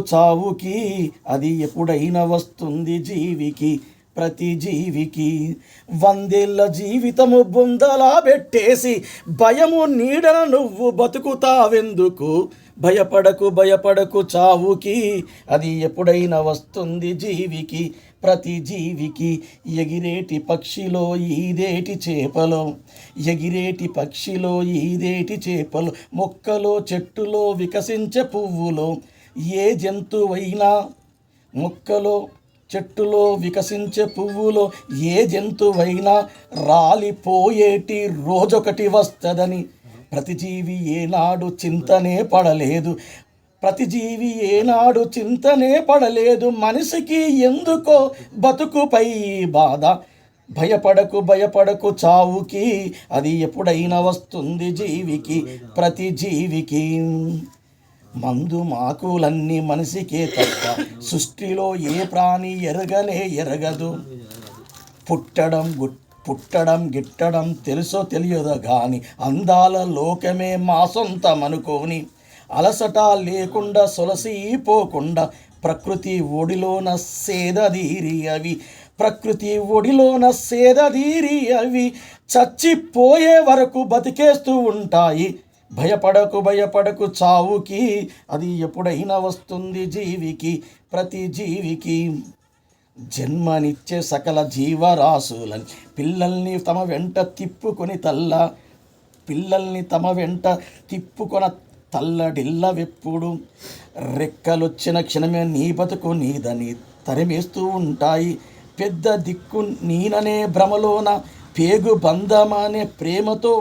చావుకి అది ఎప్పుడైనా వస్తుంది జీవికి, ప్రతి జీవికి. 100 ఏళ్ల జీవితము బుందలా పెట్టేసి భయము నీడన నువ్వు బతుకుతావెందుకు? భయపడకు భయపడకు చావుకి, అది ఎప్పుడైనా వస్తుంది జీవికి, ప్రతి జీవికి. ఎగిరేటి పక్షిలో ఈదేటి చేపలో, ఎగిరేటి పక్షిలో ఈదేటి చేపలు, మొక్కలో చెట్టులో వికసించే పువ్వులో, ఏ జంతువైనా మొక్కలో చెట్టులో వికసించే పువ్వులో ఏ జంతువైనా రాలిపోయేటి రోజొకటి వస్తుందని ప్రతి జీవి ఏనాడు చింతనే పడలేదు, ప్రతి జీవి ఏనాడు చింతనే పడలేదు. మనిషికి ఎందుకో బతుకుపై బాధ. భయపడకు భయపడకు చావుకి, అది ఎప్పుడైనా వస్తుంది జీవికి, ప్రతి జీవికి. మందు మాకులన్నీ మనిషికే తప్ప సృష్టిలో ఏ ప్రాణి ఎరగదు. పుట్టడం గిట్టడం తెలుసో తెలియదు గాని అందాల లోకమే మా సొంతం అనుకోని, అలసట లేకుండా సొలసిపోకుండా ప్రకృతి ఒడిలోన సేదదీరి అవి, ప్రకృతి ఒడిలోన సేదదీరి అవి చచ్చిపోయే వరకు బతికేస్తూ ఉంటాయి. భయపడకు భయపడకు చావుకి, అది ఎప్పుడైనా వస్తుంది జీవికి, ప్రతి జీవికి. జన్మనిచ్చే సకల జీవరాశులని పిల్లల్ని తమ వెంట తిప్పుకొన తల్లడిల్లవెప్పుడు. రెక్కలొచ్చిన క్షణమే నీ బతుకు నీదని తరిమేస్తూ ఉంటాయి. పెద్ద దిక్కు నీననే భ్రమలోన పేగు బంధమనే ప్రేమతో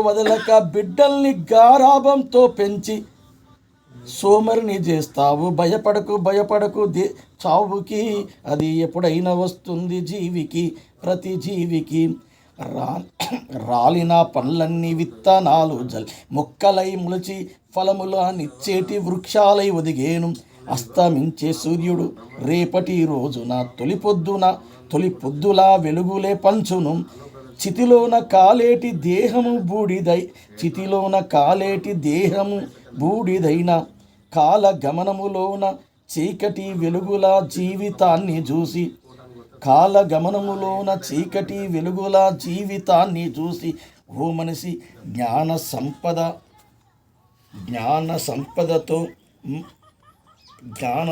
వదలక బిడ్డల్ని గారాబంతో పెంచి సోమరిని చేస్తావు. భయపడకు భయపడకు చావుకి, అది ఎప్పుడైనా వస్తుంది జీవికి, ప్రతి జీవికి. రాలిన పండ్లన్నీ విత్తనాలు మొక్కలై ములిచి ఫలములా నిచ్చేటి వృక్షాలై ఒదిగేను. అస్తమించే సూర్యుడు రేపటి రోజున తొలి పొద్దులా వెలుగులే పంచును. చితిలోన కాలేటి దేహము బూడిదైన కాలగమనములోన చీకటి వెలుగుల జీవితాన్ని చూసి ఓ మనిషి జ్ఞాన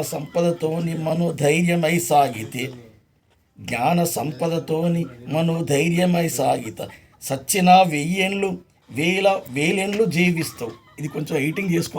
సంపదతోని మనోధైర్యమై సాగిత సచ్చిన వేలేండ్లు జీవిస్తావు. ఇది కొంచెం ఎడిటింగ్ చేసుకో.